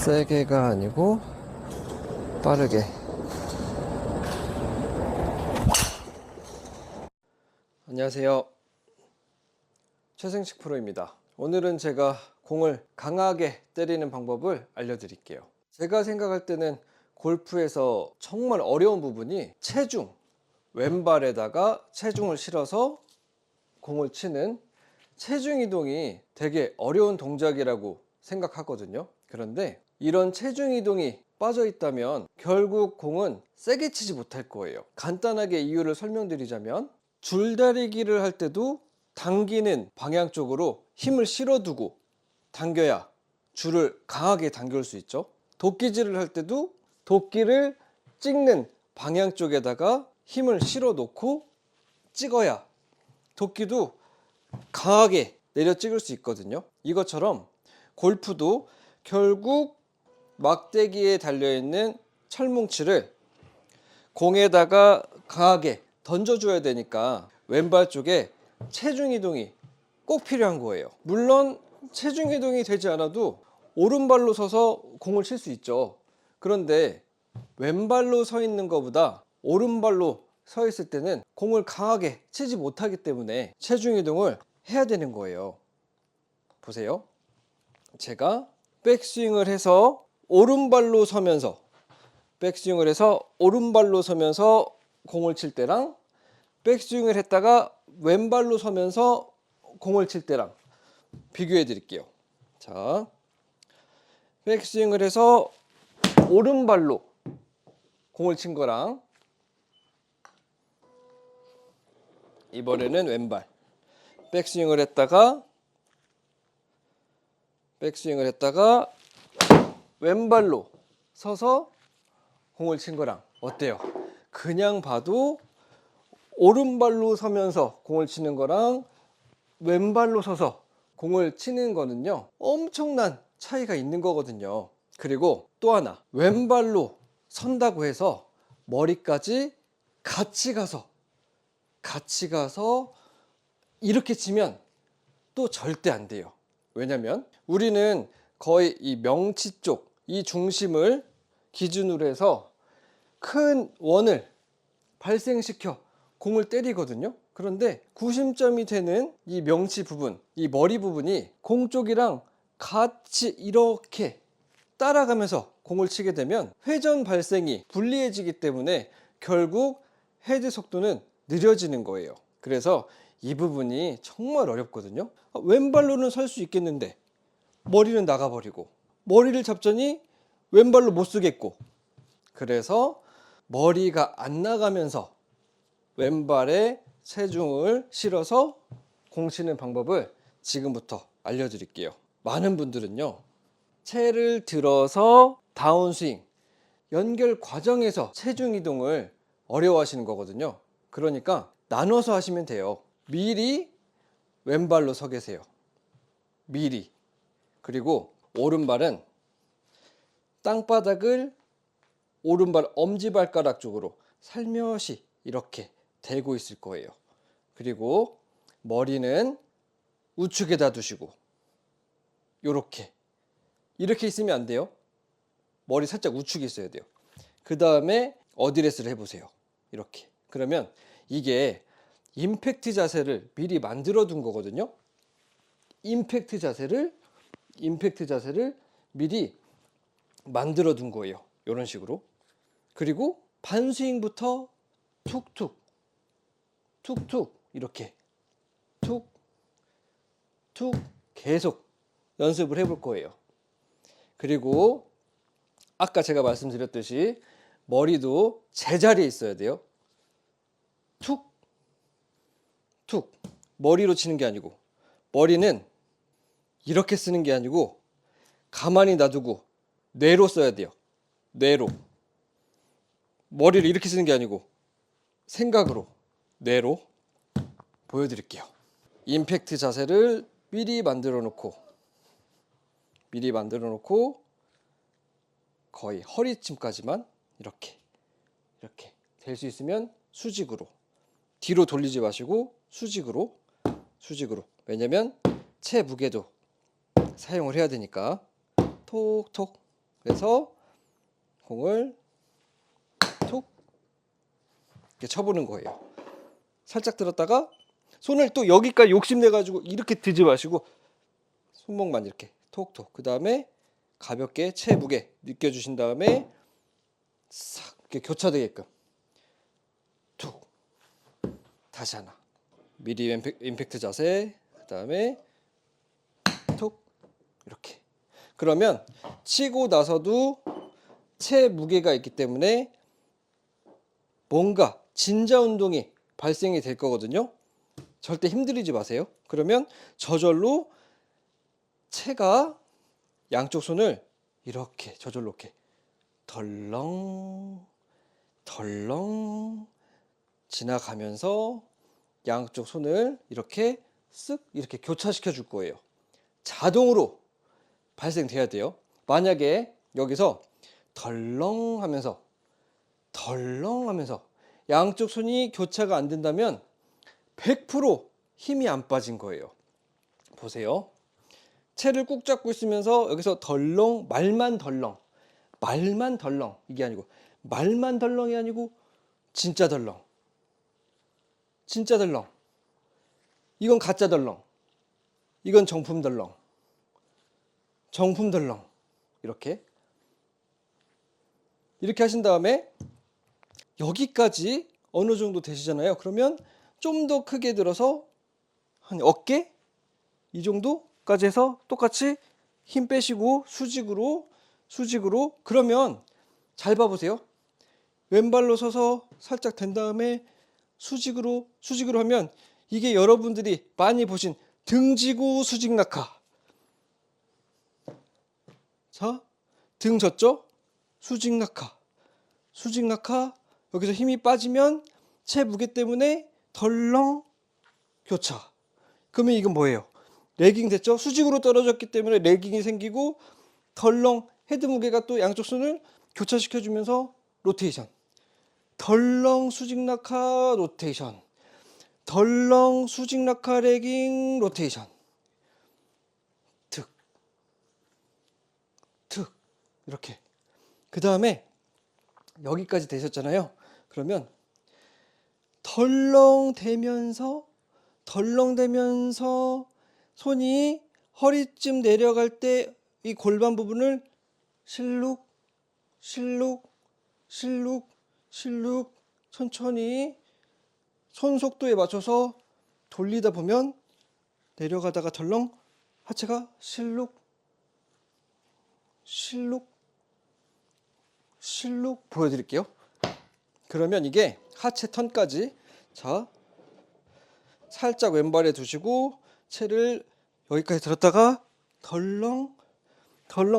세게가 아니고 빠르게. 안녕하세요, 최승식 프로입니다. 오늘은 제가 공을 강하게 때리는 방법을 알려드릴게요. 제가 생각할 때는 골프에서 정말 어려운 부분이 체중, 왼발에다가 체중을 실어서 공을 치는 체중 이동이 되게 어려운 동작이라고 생각하거든요. 그런데 이런 체중 이동이 빠져 있다면 결국 공은 세게 치지 못할 거예요. 간단하게 이유를 설명드리자면, 줄다리기를 할 때도 당기는 방향 쪽으로 힘을 실어두고 당겨야 줄을 강하게 당길 수 있죠. 도끼질을 할 때도 도끼를 찍는 방향 쪽에다가 힘을 실어 놓고 찍어야 도끼도 강하게 내려 찍을 수 있거든요. 이것처럼 골프도 결국 막대기에 달려있는 철뭉치를 공에다가 강하게 던져줘야 되니까 왼발 쪽에 체중 이동이 꼭 필요한 거예요. 물론 체중 이동이 되지 않아도 오른발로 서서 공을 칠 수 있죠. 그런데 왼발로 서 있는 것보다 오른발로 서 있을 때는 공을 강하게 치지 못하기 때문에 체중 이동을 해야 되는 거예요. 보세요. 제가 백스윙을 해서 오른발로 서면서 공을 칠 때랑 백스윙을 했다가 왼발로 서면서 공을 칠 때랑 비교해 드릴게요. 자, 백스윙을 해서 오른발로 공을 친 거랑 이번에는 왼발, 백스윙을 했다가 왼발로 서서 공을 친 거랑 어때요? 그냥 봐도 오른발로 서면서 공을 치는 거랑 왼발로 서서 공을 치는 거는요, 엄청난 차이가 있는 거거든요. 그리고 또 하나, 왼발로 선다고 해서 머리까지 같이 가서 이렇게 치면 또 절대 안 돼요. 왜냐면 우리는 거의 이 명치 쪽, 이 중심을 기준으로 해서 큰 원을 발생시켜 공을 때리거든요. 그런데 구심점이 되는 이 명치 부분, 이 머리 부분이 공 쪽이랑 같이 이렇게 따라가면서 공을 치게 되면 회전 발생이 불리해지기 때문에 결국 헤드 속도는 느려지는 거예요. 그래서 이 부분이 정말 어렵거든요. 왼발로는 설 수 있겠는데 머리는 나가버리고, 머리를 잡자니 왼발로 못 쓰겠고, 그래서 머리가 안 나가면서 왼발에 체중을 실어서 공 치는 방법을 지금부터 알려드릴게요. 많은 분들은요, 채를 들어서 다운스윙, 연결 과정에서 체중 이동을 어려워하시는 거거든요. 그러니까 나눠서 하시면 돼요. 미리 왼발로 서 계세요. 미리. 그리고 오른발은 땅바닥을 오른발 엄지발가락 쪽으로 살며시 이렇게 대고 있을 거예요. 그리고 머리는 우측에다 두시고 이렇게 있으면 안 돼요. 머리 살짝 우측에 있어야 돼요. 그 다음에 어드레스를 해보세요. 이렇게. 그러면 이게 임팩트 자세를 미리 만들어 둔 거거든요. 임팩트 자세를 미리 만들어 둔 거예요. 이런 식으로. 그리고 반스윙부터 툭툭 이렇게 툭툭 계속 연습을 해볼 거예요. 그리고 아까 제가 말씀드렸듯이 머리도 제자리에 있어야 돼요. 툭 머리로 치는 게 아니고, 머리는 이렇게 쓰는 게 아니고 가만히 놔두고 뇌로 써야 돼요. 뇌로. 머리를 이렇게 쓰는 게 아니고 생각으로, 뇌로 보여드릴게요. 임팩트 자세를 미리 만들어 놓고 거의 허리쯤까지만 이렇게 될 수 있으면 수직으로, 뒤로 돌리지 마시고 수직으로. 왜냐면 채 무게도 사용을 해야 되니까 톡톡 그래서 공을 톡 이렇게 쳐보는 거예요. 살짝 들었다가 손을 또 여기까지 욕심내가지고 이렇게 들지 마시고 손목만 이렇게 톡톡. 그 다음에 가볍게 채 무게 느껴주신 다음에 싹 이렇게 교차되게끔 툭. 다시 하나. 미리 임팩트 자세. 그 다음에 톡 이렇게. 그러면 치고 나서도 채 무게가 있기 때문에 뭔가 진자 운동이 발생이 될 거거든요. 절대 힘들이지 마세요. 그러면 저절로 채가 양쪽 손을 이렇게 저절로 이렇게 덜렁 덜렁 지나가면서 양쪽 손을 이렇게 쓱 이렇게 교차시켜 줄 거예요. 자동으로 발생돼야 돼요. 만약에 여기서 덜렁 하면서 양쪽 손이 교차가 안 된다면 100% 힘이 안 빠진 거예요. 보세요. 채를 꾹 잡고 있으면서 여기서 덜렁, 말만 덜렁 이게 아니고 말만 덜렁이 아니고 진짜 덜렁 이건 가짜 덜렁 이건 정품 덜렁 이렇게 하신 다음에 여기까지 어느 정도 되시잖아요. 그러면 좀 더 크게 들어서 한 어깨 이 정도까지 해서 똑같이 힘 빼시고 수직으로 그러면 잘 봐보세요. 왼발로 서서 살짝 된 다음에 수직으로 하면 이게 여러분들이 많이 보신 등지고 수직 낙하. 자, 등 졌죠? 수직 낙하. 여기서 힘이 빠지면 채 무게 때문에 덜렁 교차. 그러면 이건 뭐예요? 레깅 됐죠? 수직으로 떨어졌기 때문에 레깅이 생기고 덜렁 헤드 무게가 또 양쪽 손을 교차시켜주면서 로테이션. 덜렁 수직 낙하 로테이션. 덜렁 수직 낙하 레깅 로테이션. 툭 이렇게. 그 다음에 여기까지 되셨잖아요. 그러면 덜렁대면서 손이 허리쯤 내려갈 때 이 골반 부분을 실룩 천천히 손 속도에 맞춰서 돌리다 보면 내려가다가 덜렁 하체가 실룩 보여드릴게요. 그러면 이게 하체 턴까지. 자, 살짝 왼발에 두시고 채를 여기까지 들었다가 덜렁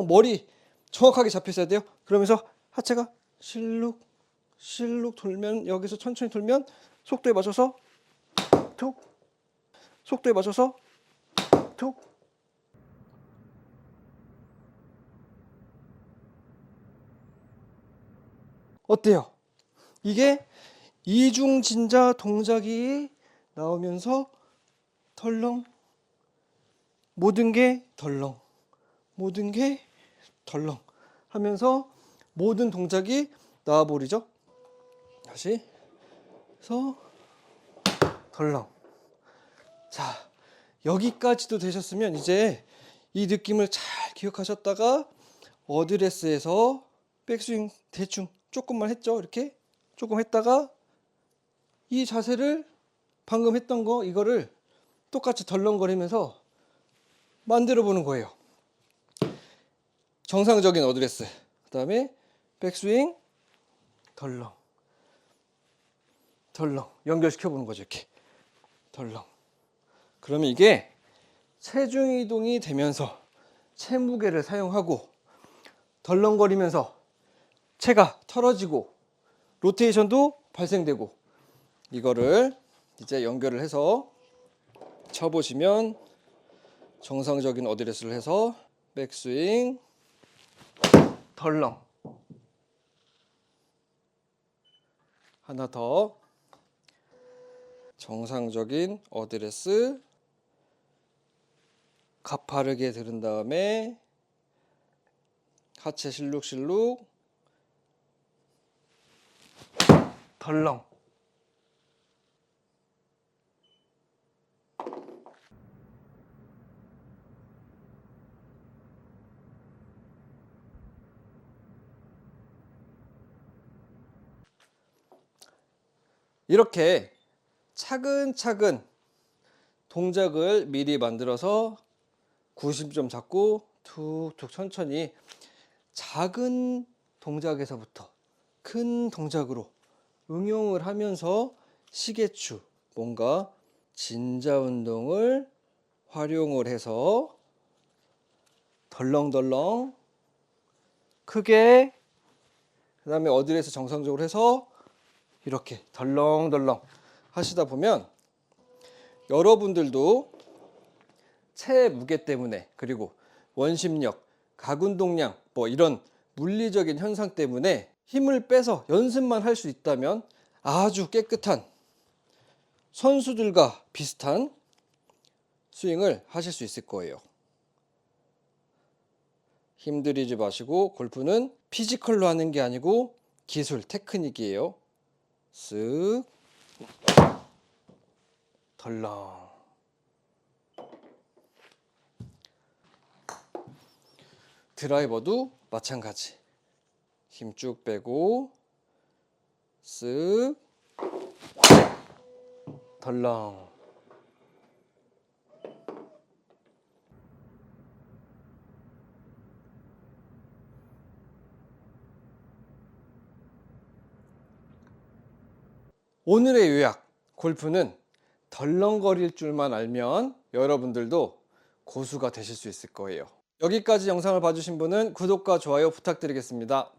머리 정확하게 잡혀 있어야 돼요. 그러면서 하체가 실룩 돌면 여기서 천천히 돌면 속도에 맞춰서 툭 어때요? 이게 이중진자 동작이 나오면서 덜렁 모든 게 덜렁 하면서 모든 동작이 나와버리죠. 다시 해서 덜렁. 자, 여기까지도 되셨으면 이제 이 느낌을 잘 기억하셨다가 어드레스에서 백스윙 대충 조금만 했죠. 이렇게 조금 했다가 이 자세를 방금 했던 거 이거를 똑같이 덜렁거리면서 만들어 보는 거예요. 정상적인 어드레스. 그 다음에 백스윙 덜렁 연결시켜 보는 거죠. 이렇게 덜렁. 그러면 이게 체중 이동이 되면서 체무게를 사용하고 덜렁거리면서 체가 털어지고 로테이션도 발생되고 이거를 이제 연결을 해서 쳐보시면 정상적인 어드레스를 해서 백스윙 덜렁. 하나 더. 정상적인 어드레스 가파르게 들은 다음에 하체 실룩실룩, 덜렁. 이렇게 차근차근 동작을 미리 만들어서 구심점 잡고 툭툭 천천히 작은 동작에서부터 큰 동작으로 응용을 하면서 시계추, 뭔가 진자 운동을 활용을 해서 덜렁덜렁 크게, 그 다음에 어드레스 정상적으로 해서 이렇게 덜렁덜렁 하시다 보면 여러분들도 체의 무게 때문에, 그리고 원심력, 가군동량, 뭐 이런 물리적인 현상 때문에 힘을 빼서 연습만 할 수 있다면 아주 깨끗한 선수들과 비슷한 스윙을 하실 수 있을 거예요. 힘들이지 마시고, 골프는 피지컬로 하는 게 아니고 기술, 테크닉이에요. 쓱 덜렁. 드라이버도 마찬가지. 힘 쭉 빼고 쓱 덜렁. 오늘의 요약, 골프는 덜렁거릴 줄만 알면 여러분들도 고수가 되실 수 있을 거예요. 여기까지 영상을 봐주신 분은 구독과 좋아요 부탁드리겠습니다.